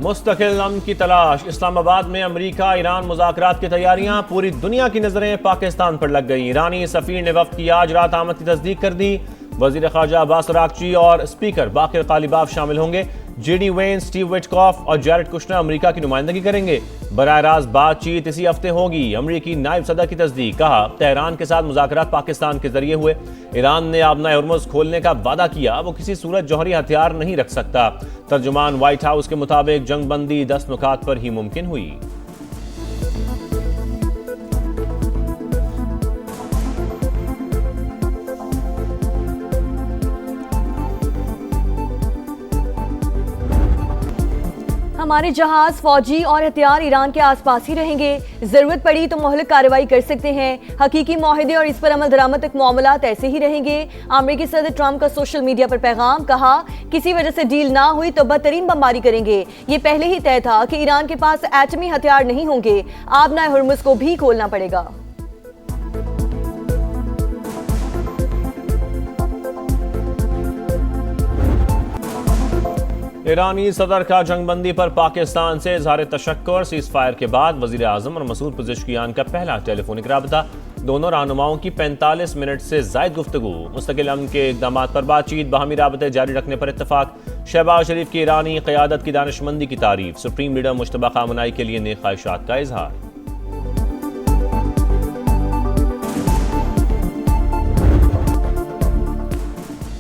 मुस्तकिल अमन की तलाश। इस्लामाबाद में अमरीका ईरान मुज़ाकरात की तैयारियां। पूरी दुनिया की नजरें पाकिस्तान पर लग गई। ईरानी सफीर ने वफ्द की आज रात आमद की तस्दीक कर दी। वजीर ख़ारजा अब्बास अरागची और स्पीकर बाकिर कालिबाफ शामिल होंगे। जेडी वेन, स्टीव विटकॉफ और जैरेड कुशनर अमरीका की नुमाइंदगी करेंगे। बराह रास्त बातचीत इसी हफ्ते होगी। अमरीकी नायब सदर की तस्दीक। कहा, तेहरान के साथ मुज़ाकरात पाकिस्तान के जरिए हुए। ईरान ने आबना हुर्मुज़ खोलने का वादा किया, वो किसी सूरत जौहरी हथियार नहीं रख सकता। तर्जुमान व्हाइट हाउस के मुताबिक जंग बंदी 10 नुकात पर ही मुमकिन हुई। हमारे जहाज, फौजी और हथियार ईरान के आसपास ही रहेंगे। जरूरत पड़ी तो मोहलक कार्रवाई कर सकते हैं। हकीकी माहिदे और इस पर अमल दरामद तक मामलात ऐसे ही रहेंगे। अमेरिकी सदर ट्रंप का सोशल मीडिया पर पैगाम। कहा, किसी वजह से डील ना हुई तो बदतरीन बमबारी करेंगे। ये पहले ही तय था कि ईरान के पास एटमी हथियार नहीं होंगे। आबना हुर्मुज़ को भी खोलना पड़ेगा। ईरानी सदर का जंगबंदी पर पाकिस्तान से इजहार तशक्कुर। सीज फायर के बाद वजीर आजम और मसूद पज़ेश्कियान का पहला टेलीफोनिक राबता। दोनों रहनुमाओं की 45 मिनट से जायद गुफ्तगू। मुस्तकिल अमन के इक़दामात पर बातचीत। बाहमी राबते जारी रखने पर इत्तफाक। शहबाज शरीफ की ईरानी क़यादत की दानिशमंदी की तारीफ। सुप्रीम लीडर मुश्तबा खामनाई के लिए नेक ख्वाहिशात का इजहार।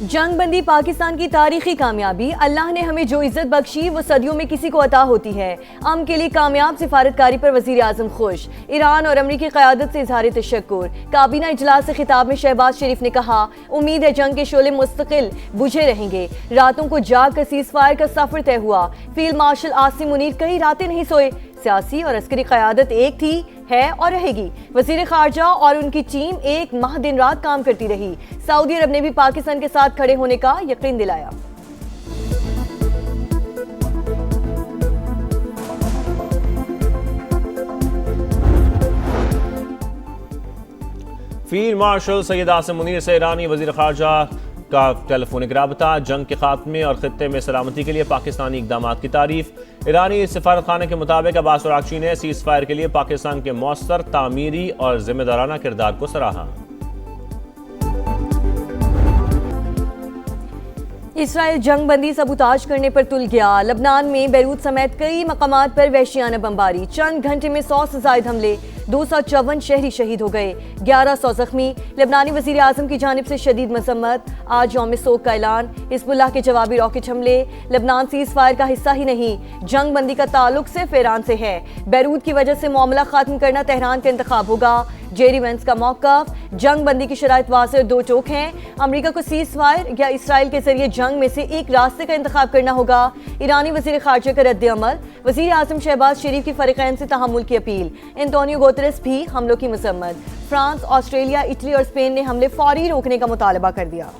जंग बंदी पाकिस्तान की तारीखी कामयाबी। अल्लाह ने हमें जो इज्जत बख्शी वो सदियों में किसी को अता होती है। अमन के लिए कामयाब सिफारतकारी पर वजीर आजम खुश। ईरान और अमरीकी क़यादत से इजहार तशक्कुर। काबीना इजलास से खिताब में शहबाज शरीफ ने कहा, उम्मीद है जंग के शोले मुस्तकिल बुझे रहेंगे। रातों को जाग कर सीज फायर का सफर तय हुआ। फील्ड मार्शल आसिम मुनीर कई रातें नहीं सोए। सियासी और अस्करी क़यादत एक थी, है और रहेगी। वज़ीर ख़ारजा और उनकी टीम एक माह दिन रात काम करती रही। सऊदी अरब ने भी पाकिस्तान के साथ खड़े होने का यकीन दिलाया। फील्ड मार्शल सैयद आसिम मुनीर से ईरानी वज़ीर ख़ारजा का टेलीफोनिक राबता। जंग के खात्मे और खित्ते में सलामती के लिए पाकिस्तानी इक़दामात की तारीफ। ईरानी सिफारत खाने के मुताबिक अब्बास अरागची ने सीज फायर के लिए पाकिस्तान के मौसर, तामीरी और जिम्मेदाराना किरदार को सराहा। इसराइल जंग बंदी सबूताज करने पर तुल गया। लबनान में बैरूत समेत कई मकामात पर वहशियाना बमबारी। चंद घंटे में 100 से ज्यादा हमले। 254 शहरी शहीद हो गए, 1100 जख्मी। लबनानी वजीर आजम की जानिब से शदीद मजम्मत। आज यौम सोग का ऐलान। हिजबुल्लाह के जवाबी रॉकेट हमले। लबनान सीज फायर का हिस्सा ही नहीं, जंग बंदी का ताल्लुक सिर्फ ईरान से है। बैरूत की वजह से मामला खत्म करना तेहरान का इंतखाब होगा। जेडी वेंस का मौक़िफ़। जंग बंदी की शराइत वाज़ेह और दो टोक हैं। अमरीका को सीज फायर या इसराइल के जरिए जंग में से एक रास्ते का इंतखाब करना होगा। ईरानी वज़ीर ख़ारजा का रद्द अमल। वज़ीर आज़म शहबाज शरीफ की फ़रीक़ैन से तहम्मुल की अपील। एंटोनियो गुतेरेस भी हमलों की मज़म्मत। फ्रांस, ऑस्ट्रेलिया, इटली और स्पेन ने हमले फौरी रोकने का मुतालबा कर दिया।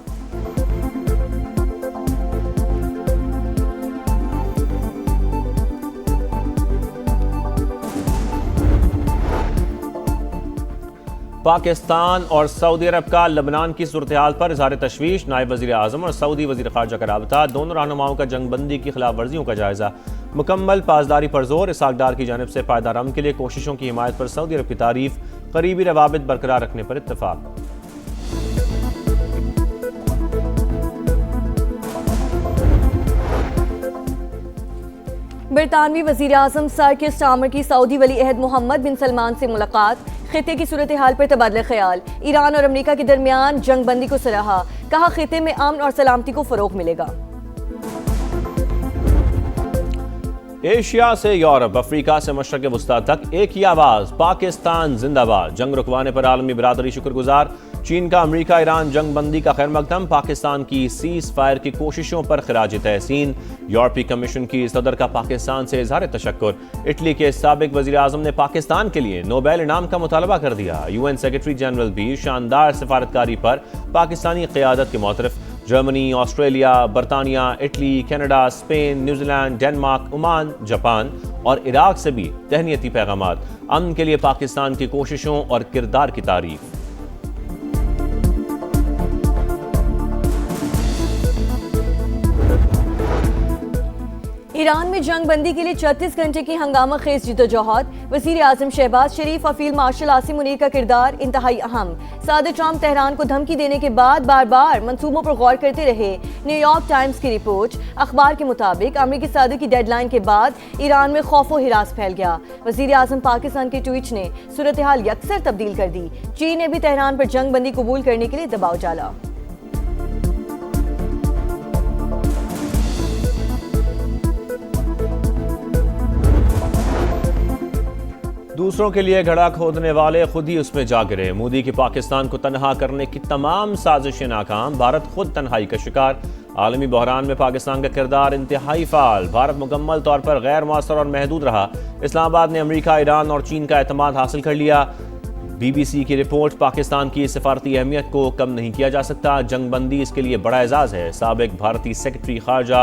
पाकिस्तान और सऊदी अरब का लबनान की सूरत हाल पर इजहार तशवीश। नायब वज़ीर आज़म और सऊदी वज़ीर ख़ारजा का राबता। दोनों रहनुमाओं का जंग बंदी की खिलाफ वर्जियों का जायज़ा। मुकम्मल पासदारी पर जोर। इसहाक डार की जानिब से पायदार अमन के लिए कोशिशों की हिमायत पर सऊदी अरब की तारीफ। करीबी रवाबित बरकरार रखने पर इत्तफाक। बरतानवी वज़ीर आज़म सर किर स्टार्मर की सऊदी वली अहद मोहम्मद बिन सलमान से मुलाकात। खित्ते की सूरत हाल पर तबादला ख्याल। ईरान और अमरीका के दरमियान जंग बंदी को सराहा। कहा, खित्ते में अमन और सलामती को फरोग मिलेगा। एशिया से यूरोप, अफ्रीका से मशरक़ वस्ता तक एक ही आवाज़, पाकिस्तान जिंदाबाद। जंग रुकवाने पर आलमी बिरादरी शुक्रगुजार। चीन का अमरीका ईरान जंग बंदी का खैर मकदम। पाकिस्तान की सीज फायर की कोशिशों पर खिराज तहसीन। यूरोपीय कमीशन की सदर का पाकिस्तान से इजहार तशक्कुर। इटली के साबिक वज़ीर आज़म ने पाकिस्तान के लिए नोबेल इनाम का मुतालबा कर दिया। UN सेक्रेटरी जनरल भी शानदार सिफारतकारी पर पाकिस्तानी क़यादत के मोतरफ। जर्मनी, ऑस्ट्रेलिया, बरतानिया, Italy, Canada, Spain, New Zealand, Denmark, Oman, Japan और इराक से भी तहनीती पैगामात। अमन के लिए पाकिस्तान की कोशिशों और किरदार की तारीफ। ईरान में जंग बंदी के लिए 36 घंटे की हंगामा खेज जिद्दोजहद। वज़ीर आज़म शहबाज शरीफ और फील्ड मार्शल आसिम मुनीर का किरदार इंतहाई अहम। सदर ट्रंप तेहरान को धमकी देने के बाद बार बार मंसूबों पर गौर करते रहे। न्यूयॉर्क टाइम्स की रिपोर्ट। अखबार के मुताबिक अमरीकी सदर की डेडलाइन के बाद ईरान में खौफो हिरास फैल गया। वज़ीर आज़म पाकिस्तान के ट्वीट ने सूरत हाल यकसर तब्दील कर दी। चीन ने भी तेहरान पर जंग बंदी कबूल करने के लिए दबाव डाला। दूसरों के लिए घड़ा खोदने वाले खुद ही उसमें जा गिरे। मोदी की पाकिस्तान को तनहा करने की तमाम साजिशें नाकाम। भारत खुद तन्हाई का शिकार। आलमी बहरान में पाकिस्तान का किरदार इंतहाई फाल। भारत मुकम्मल तौर पर गैर मौसर और महदूद रहा। इस्लामाबाद ने अमेरिका, ईरान और चीन का एतमाद हासिल कर लिया। BBC की रिपोर्ट। पाकिस्तान की सफारती अहमियत को कम नहीं किया जा सकता। जंग बंदी इसके लिए बड़ा एजाज़ है। साबिक भारतीय सेक्रेटरी खारजा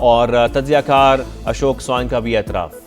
और तज्जियाकार अशोक स्वाइन का भी एतराफ़।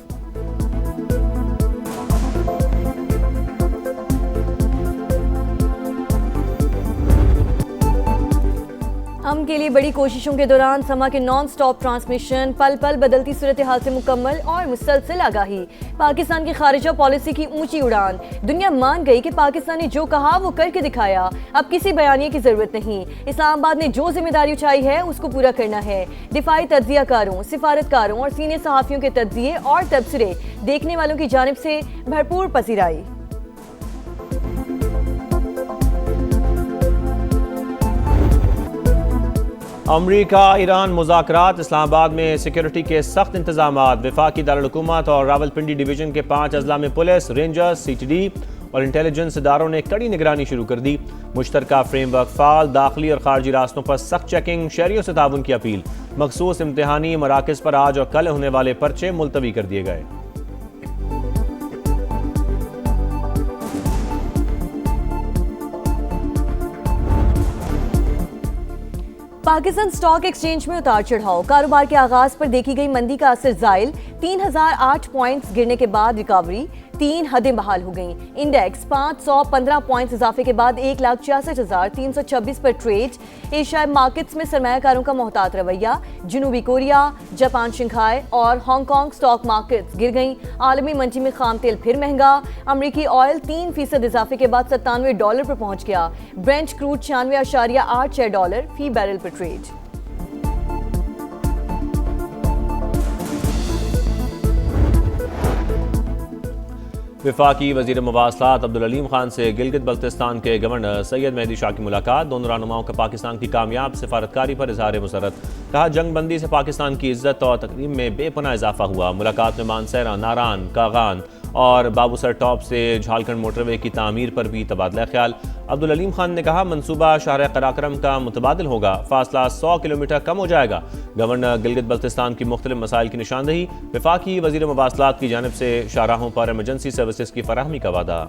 हम के लिए बड़ी कोशिशों के दौरान समा के नॉन स्टॉप ट्रांसमिशन, पल पल बदलती सूरत हाल से मुकम्मल और मुसलसल आगाही। पाकिस्तान की खारिजा पॉलिसी की ऊंची उड़ान। दुनिया मान गई कि पाकिस्तान ने जो कहा वो करके दिखाया। अब किसी बयानिए की जरूरत नहीं। इस्लामाबाद ने जो जिम्मेदारी उठाई है उसको पूरा करना है। दिफाई तज्जियाकारों, सिफारतकारों और सीनियर सहाफ़ियों के तज्जिए और तबसरे देखने वालों की जानिब से भरपूर पसीराई। अमरीका ईरान मुज़ाकरात। इस्लामाबाद में सिक्योरिटी के सख्त इंतजामात। वफाकी दारुल-हुकूमत और रावलपिंडी डिवीजन के 5 अजला में पुलिस, रेंजर्स, CTD और इंटेलिजेंस इदारों ने कड़ी निगरानी शुरू कर दी। मुश्तरका फ्रेमवर्क फाल। दाखिली और खारजी रास्तों पर सख्त चेकिंग। शहरियों से ताउन की अपील। मखसूस इम्तिहानी मराकज़ पर आज और कल होने वाले पर्चे मुलतवी कर दिए गए। पाकिस्तान स्टॉक एक्सचेंज में उतार चढ़ाव। कारोबार के आगाज पर देखी गई मंदी का असर जायल। 3008 पॉइंट्स गिरने के बाद रिकवरी। 3 हदें बहाल हो गईं। इंडेक्स 515 पॉइंट्स इजाफे के बाद 1,66,326 पर ट्रेड। एशियाई मार्केट्स में सरमायाकारों का मोहतात रवैया। जनूबी कोरिया, जापान, शंघाई और हांगकांग स्टॉक मार्केट्स गिर गईं। आलमी मंडी में खाम तेल फिर महंगा। अमरीकी ऑयल 3% इजाफे के बाद $97 पर पहुंच गया। ब्रेंट क्रूड $96.86 फी बैरल पर ट्रेड। वफाकी वज़ीर मवासलात अब्दुल अलीम खान से गिलगित बल्तिस्तान के गवर्नर सैयद मेहदी शाह की मुलाकात। दोनों रहनुमाओं का पाकिस्तान की कामयाब सिफारतकारी पर इजहार मुसरत। कहा, जंग बंदी से पाकिस्तान की इज्जत और तकरीम में बेपनाह इजाफा हुआ। मुलाकात में मानसहरा, नारान, कागान और बाबूसर टॉप से झालखंड मोटरवे की तामीर पर भी तबादला ख्याल। अब्दुल अलीम खान ने कहा, मनसूबा शाहर कराक्रम का मुतबादिल होगा। फासला 100 किलोमीटर कम हो जाएगा। गवर्नर गिलगित बल्तिस्तान की मुख्तलिफ मसाइल की निशानदही। वफाकी वज़ीर मवासलात की जानिब से शाहराहों पर एमरजेंसी सर्विसेज की फराहमी का वादा।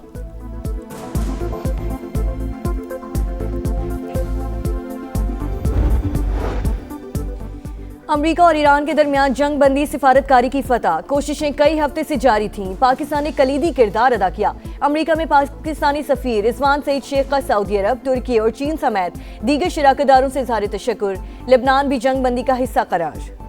अमरीका और ईरान के दरमियान जंग बंदी सिफारतकारी की फतह। कोशिशें कई हफ्ते से जारी थीं। पाकिस्तान ने कलीदी किरदार अदा किया। अमरीका में पाकिस्तानी सफीर रिजवान सईद शेख का सऊदी अरब, तुर्की और चीन समेत दीगर शराकतदारों से इजहार तशक्कुर। लेबनान भी जंग बंदी का हिस्सा करार।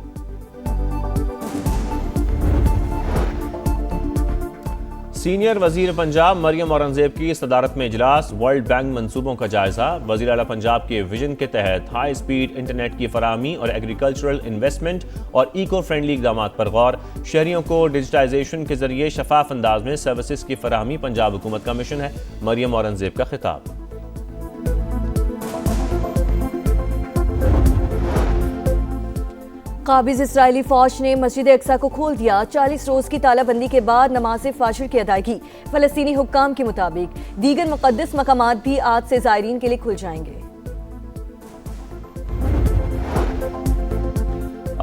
सीनियर वजीर पंजाब मरियम औरंगजेब की सदारत में इजलास। वर्ल्ड बैंक मंसूबों का जायजा। वजीर आला पंजाब के विजन के तहत हाई स्पीड इंटरनेट की फराहमी और एग्रीकल्चरल इन्वेस्टमेंट और इको फ्रेंडली इकदाम पर गौर। शहरियों को डिजिटाइजेशन के जरिए शफाफ अंदाज में सर्विसेज की फराहमी पंजाब हुकूमत का मिशन है। मरियम औरंगजेब का खिताब। काबिज इसराइली फौज ने मस्जिद अक्सा को खोल दिया। 40 रोज की तालाबंदी के बाद नमाज फाशिर की अदायगी। फलस्तीनी हुक्काम के मुताबिक दीगर मुकद्दस मकामात भी आज से ज़ायरीन के लिए खुल जाएंगे।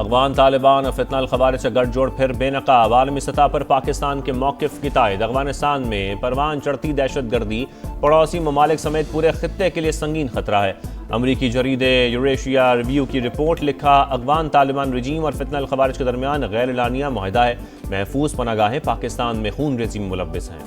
अफगान तालिबान और फितना खवारिज का गठजोड़ फिर बेनकाब। आलमी सतह पर पाकिस्तान के मौक़िफ़ की तायद। अफगानिस्तान में परवान चढ़ती दहशतगर्दी पड़ोसी ममालिक समेत पूरे खित्ते के लिए संगीन खतरा है। अमरीकी जरीदे यूरेशिया रिव्यू की रिपोर्ट लिखा, अफगान तालिबान रजीम और फितना खवारिज के दरमियान गैर एलानिया मुआहदा है। महफूज पनागाहें पाकिस्तान में खून रेज़ी में मुलव्वस हैं।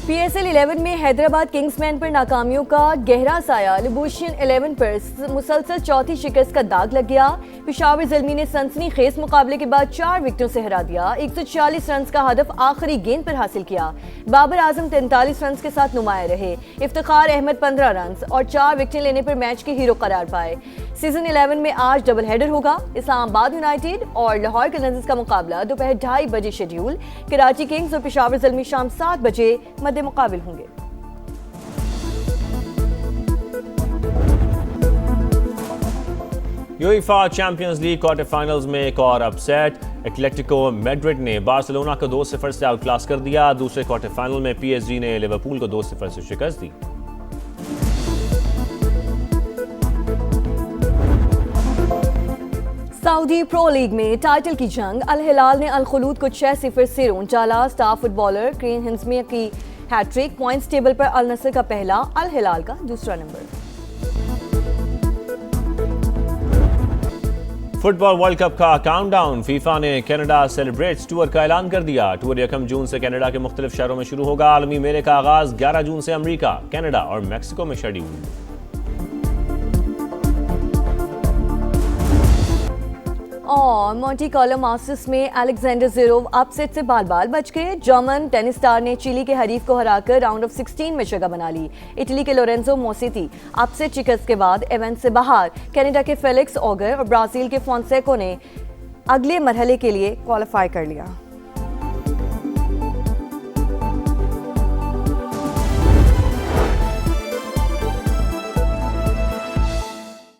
PSL 11 में हैदराबाद किंग्समैन पर नाकामियों का गहरा साया, लिबूशियन 11 पर मुसलसल चौथी शिकस्त का दाग लग गया। पेशावर ज़ल्मी ने सनसनीखेज मुकाबले के बाद 4 विकेटों से हरा दिया। 140 रन का हदफ आखिरी गेंद पर हासिल किया। बाबर आजम 43 रन के साथ नुमाया रहे। इफ्तिखार अहमद 15 रन और 4 विकेटें लेने पर मैच के हीरो करार पाए। सीजन 11 में आज डबल हेडर होगा। इस्लामाबाद यूनाइटेड और लाहौर कलंदर्स का मुकाबला दोपहर 2:30 बजे शेड्यूल। कराची किंग्स और पेशावर ज़ल्मी शाम 7 बजे मध्य मुकाबिल होंगे। UEFA champions league quarter finals में एक और अपसेट। एटलेटिको मैड्रिड ने बार्सिलोना को 2-0 से आउटक्लास कर दिया। दूसरे क्वार्टर फाइनल में PSG ने लिवरपूल को 2-0 से शिकस्त दी। सऊदी प्रो लीग में टाइटल की जंग। अल हिलाल ने अल खुलूद को 6-0 से रोंद डाला। स्टार फुटबॉलर क्रीन हिंसमिया की हैट्रिक। पॉइंट्स टेबल पर अल नसर का पहला, अल हिलाल का दूसरा नंबर। फुटबॉल वर्ल्ड कप का काउंटडाउन। फीफा ने कनाडा सेलिब्रेट्स टूर का ऐलान कर दिया। टूर 1 जून से कनाडा के मुख्तलिफ शहरों में शुरू होगा। आलमी मेले का आगाज 11 जून से अमेरिका, कनाडा और मैक्सिको में शेड्यूल। और मोंटी कार्लो मास्टर्स में अलेक्जेंडर ज़वेरेव अपसेट से बाल बच गए। जर्मन टेनिस स्टार ने चिली के हरीफ को हराकर राउंड ऑफ 16 में जगह बना ली। इटली के लोरेंजो मोसेटी अपसेट शिकस्त के बाद इवेंट से बाहर। कनाडा के फेलिक्स ऑगर और ब्राजील के फोंसेका ने अगले मरहले के लिए क्वालिफाई कर लिया।